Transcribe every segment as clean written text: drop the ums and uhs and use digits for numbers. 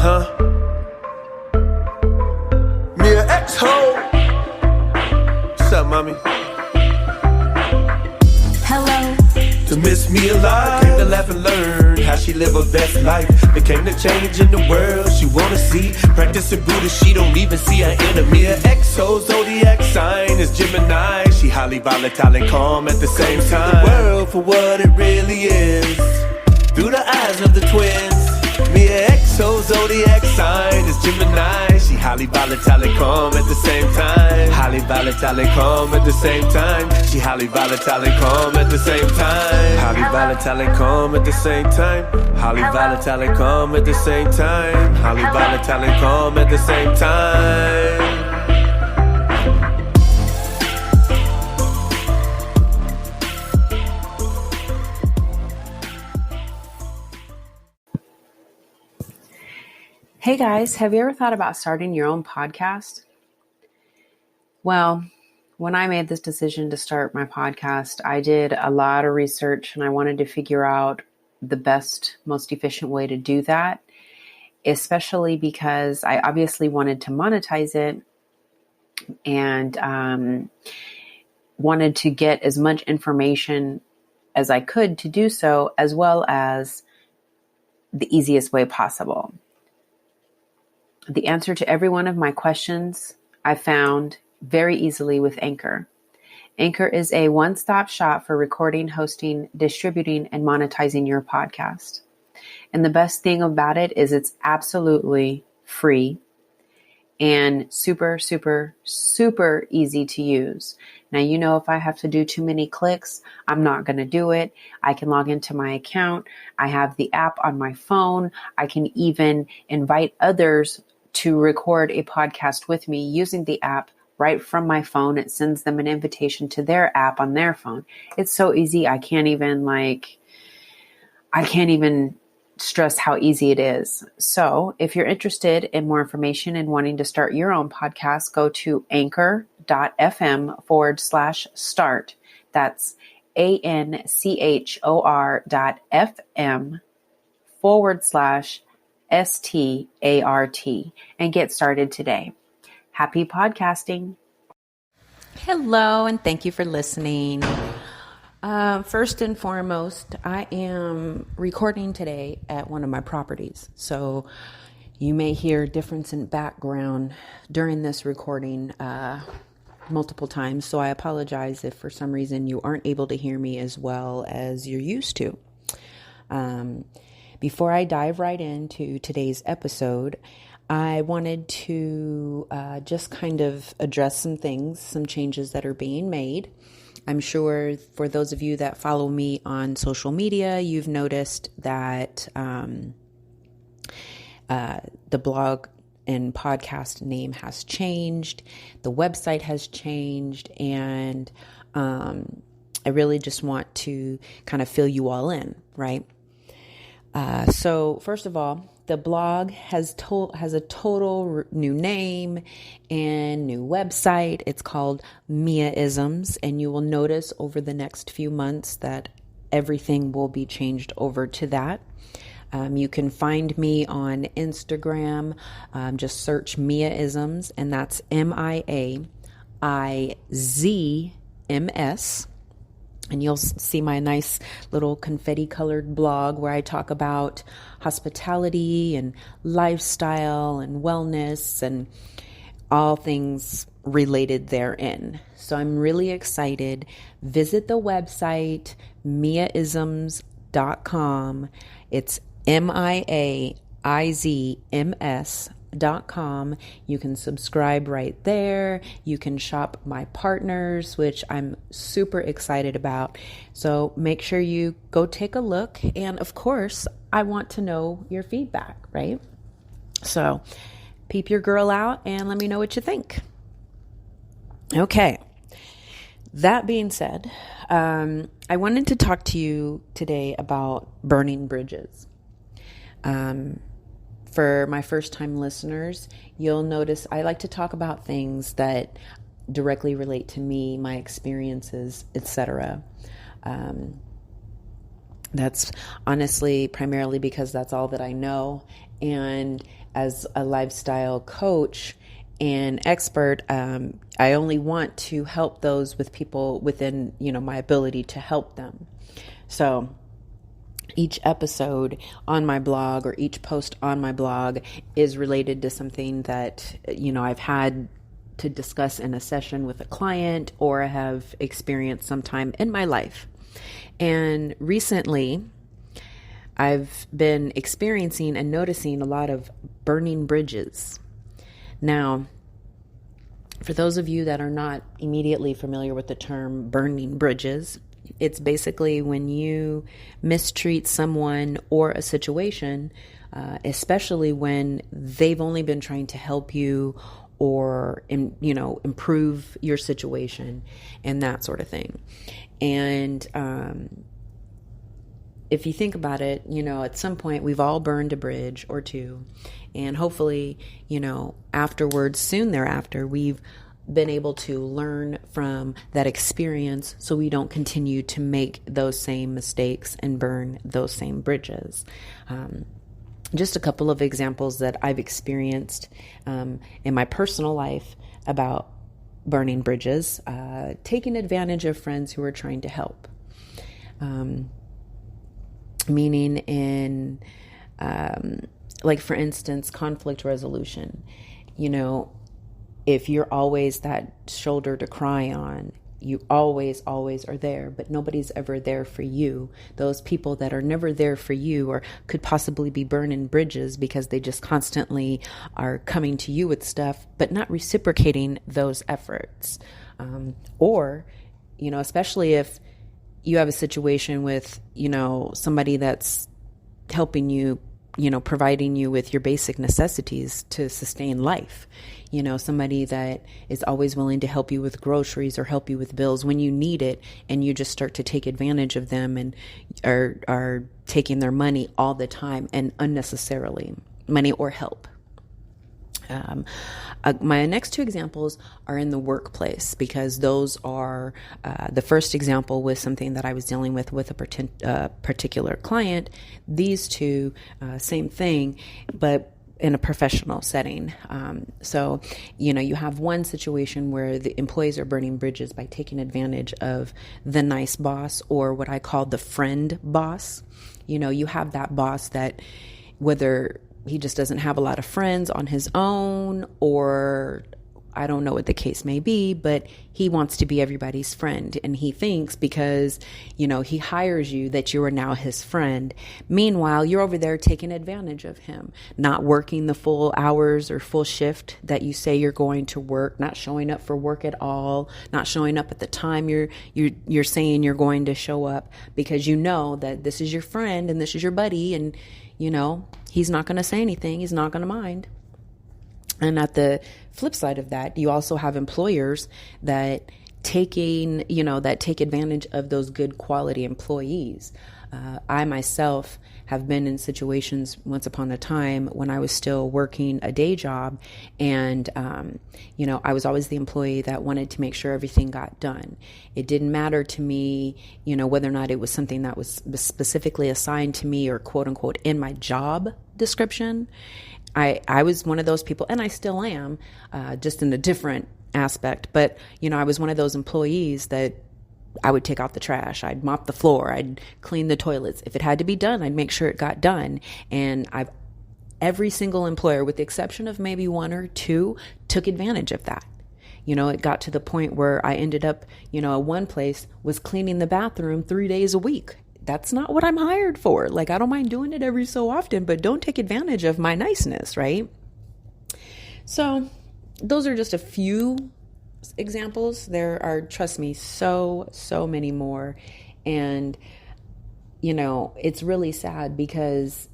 Mia X-Ho. What's up, mommy? Hello. To miss me alive, came to laugh and learn how she live her best life. Became the change in the world she wanna see. Practicing Buddha, she don't even see her enemy. Her X-O zodiac sign is Gemini. She highly volatile and calm at the same time. The world for what it really is, through the eyes of the twins. Mia X-O zodiac sign is Gemini. She highly volatile and calm at the same time. Highly volatile and calm at the same time. She highly volatile and calm at the same time. Highly volatile and calm at the same time. Highly volatile and calm at the same time. Highly volatile and calm at the same time. Hey guys, have you ever thought about starting your own podcast? Well, when I made this decision to start my podcast, I did a lot of research and I wanted to figure out the best, most efficient way to do that, especially because I obviously wanted to monetize it and wanted to get as much information as I could to do so, as well as the easiest way possible. The answer to every one of my questions I found very easily with Anchor. Anchor is a one-stop shop for recording, hosting, distributing, and monetizing your podcast. And the best thing about it is it's absolutely free and super, super, super easy to use. Now, you know, if I have to do too many clicks, I'm not going to do it. I can log into my account. I have the app on my phone. I can even invite others to record a podcast with me using the app right from my phone. It sends them an invitation to their app on their phone. It's so easy. I can't even stress how easy it is. So if you're interested in more information and wanting to start your own podcast, go to anchor.fm/start. That's ANCHOR.FM/START and get started today. Happy podcasting. Hello, and thank you for listening. First and foremost, I am recording today at one of my properties. So you may hear difference in background during this recording multiple times. So I apologize if for some reason you aren't able to hear me as well as you're used to. Before I dive right into today's episode, I wanted to just kind of address some things, some changes that are being made. I'm sure for those of you that follow me on social media, you've noticed that the blog and podcast name has changed, the website has changed, and I really just want to kind of fill you all in, right? So first of all, the blog has a total new name and new website. It's called Mia-isms, and you will notice over the next few months that everything will be changed over to that. You can find me on Instagram. Just search Mia-isms, and that's MIAIZMS. And you'll see my nice little confetti colored blog where I talk about hospitality and lifestyle and wellness and all things related therein. So I'm really excited. Visit the website, miaisms.com. It's MIAIZMS.com. You can subscribe right there. You can shop my partners, which I'm super excited about. So make sure you go take a look. And of course, I want to know your feedback, right? So peep your girl out and let me know what you think. Okay. That being said, I wanted to talk to you today about burning bridges. For my first time listeners, you'll notice I like to talk about things that directly relate to me, my experiences, etc. That's honestly primarily because that's all that I know. And as a lifestyle coach and expert, I only want to help those with people within, my ability to help them. So each episode on my blog or each post on my blog is related to something that, I've had to discuss in a session with a client or have experienced sometime in my life. And recently, I've been experiencing and noticing a lot of burning bridges. Now, for those of you that are not immediately familiar with the term burning bridges, it's basically when you mistreat someone or a situation, especially when they've only been trying to help you or, improve your situation and that sort of thing. And if you think about it, at some point we've all burned a bridge or two. And hopefully, afterwards, soon thereafter, we've been able to learn from that experience so we don't continue to make those same mistakes and burn those same bridges. Just a couple of examples that I've experienced in my personal life about burning bridges, taking advantage of friends who are trying to help. Meaning in, like for instance, conflict resolution. If you're always that shoulder to cry on, you always are there, but nobody's ever there for you. Those people that are never there for you or could possibly be burning bridges because they just constantly are coming to you with stuff, but not reciprocating those efforts. Or, especially if you have a situation with, somebody that's helping you, providing you with your basic necessities to sustain life. Somebody that is always willing to help you with groceries or help you with bills when you need it, and you just start to take advantage of them and are taking their money all the time and unnecessarily, money or help. My next two examples are in the workplace, because those are the first example was something that I was dealing with a particular client. These two, same thing, but in a professional setting. So, you have one situation where the employees are burning bridges by taking advantage of the nice boss, or what I call the friend boss. You have that boss that, whether he just doesn't have a lot of friends on his own, or I don't know what the case may be, but he wants to be everybody's friend. And he thinks because, he hires you that you are now his friend. Meanwhile, you're over there taking advantage of him, not working the full hours or full shift that you say you're going to work, not showing up for work at all, not showing up at the time you're saying you're going to show up, because you know that this is your friend and this is your buddy, and he's not going to say anything. He's not going to mind. And at the flip side of that, you also have employers that take advantage of those good quality employees. I myself have been in situations once upon a time when I was still working a day job, and, I was always the employee that wanted to make sure everything got done. It didn't matter to me, whether or not it was something that was specifically assigned to me or quote unquote in my job description. I was one of those people, and I still am, just in a different aspect. But, I was one of those employees that I would take out the trash. I'd mop the floor. I'd clean the toilets. If it had to be done, I'd make sure it got done. And every single employer, with the exception of maybe one or two, took advantage of that. It got to the point where I ended up, at one place was cleaning the bathroom 3 days a week. That's not what I'm hired for. Like, I don't mind doing it every so often, but don't take advantage of my niceness, right? So those are just a few examples. There are, trust me, so many more. And, it's really sad because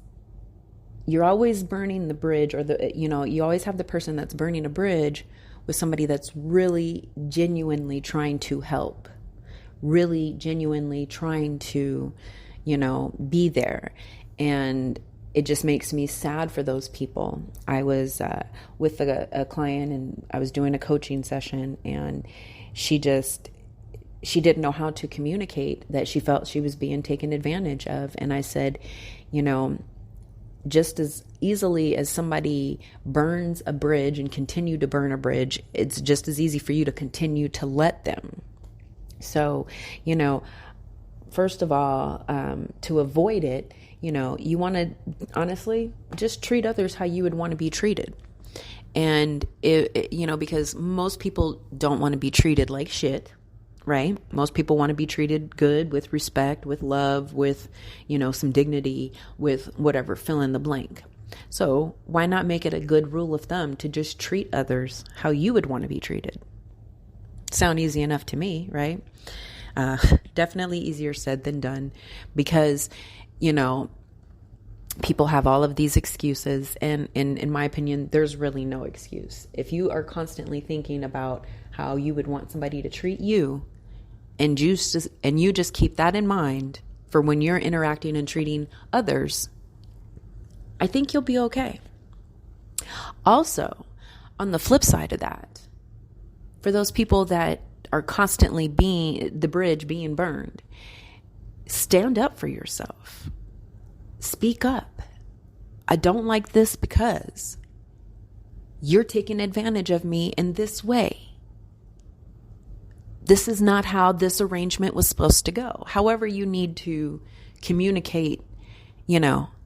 you're always burning the bridge, or you always have the person that's burning a bridge with somebody that's really genuinely trying to help, really genuinely trying to, be there. And it just makes me sad for those people. I was with a client, and I was doing a coaching session, and she didn't know how to communicate that she felt she was being taken advantage of. And I said, just as easily as somebody burns a bridge and continue to burn a bridge, it's just as easy for you to continue to let them. So, first of all, to avoid it, you want to honestly just treat others how you would want to be treated. And, because most people don't want to be treated like shit, right? Most people want to be treated good, with respect, with love, with, some dignity, with whatever, fill in the blank. So why not make it a good rule of thumb to just treat others how you would want to be treated? Sound easy enough to me, right? Definitely easier said than done, because, people have all of these excuses, and in my opinion, there's really no excuse. If you are constantly thinking about how you would want somebody to treat you, and you just keep that in mind for when you're interacting and treating others, I think you'll be okay. Also, on the flip side of that, for those people that are constantly being the bridge being burned, stand up for yourself. Speak up. I don't like this because you're taking advantage of me in this way. This is not how this arrangement was supposed to go. However you need to communicate,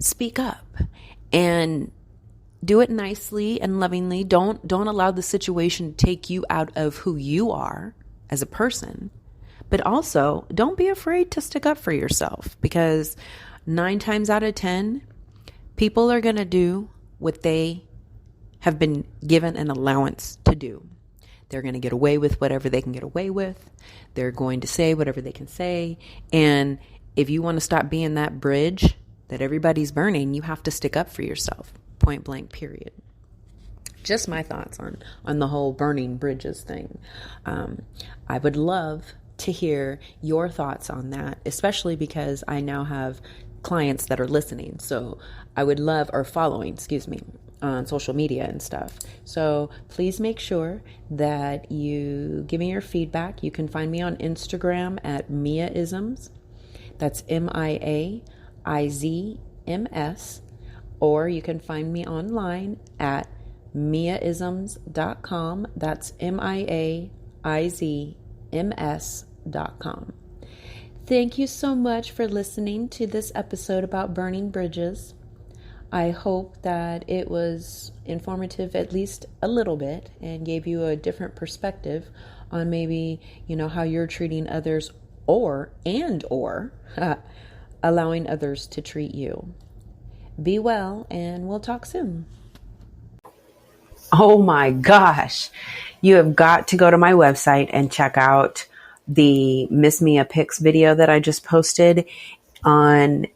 speak up and do it nicely and lovingly. Don't allow the situation to take you out of who you are as a person. But also, don't be afraid to stick up for yourself, because 9 times out of 10, people are going to do what they have been given an allowance to do. They're going to get away with whatever they can get away with. They're going to say whatever they can say. And if you want to stop being that bridge that everybody's burning, you have to stick up for yourself. Point blank, period. Just my thoughts on the whole burning bridges thing. I would love to hear your thoughts on that, especially because I now have clients that are listening. So I would love, or following, on social media and stuff. So please make sure that you give me your feedback. You can find me on Instagram at Miaisms. That's MIAIZMS. Or you can find me online at miaisms.com. That's MIAIZMS.com. Thank you so much for listening to this episode about burning bridges. I hope that it was informative, at least a little bit, and gave you a different perspective on maybe, how you're treating others or allowing others to treat you. Be well, and we'll talk soon. Oh my gosh. You have got to go to my website and check out the Miss Mia Pics video that I just posted on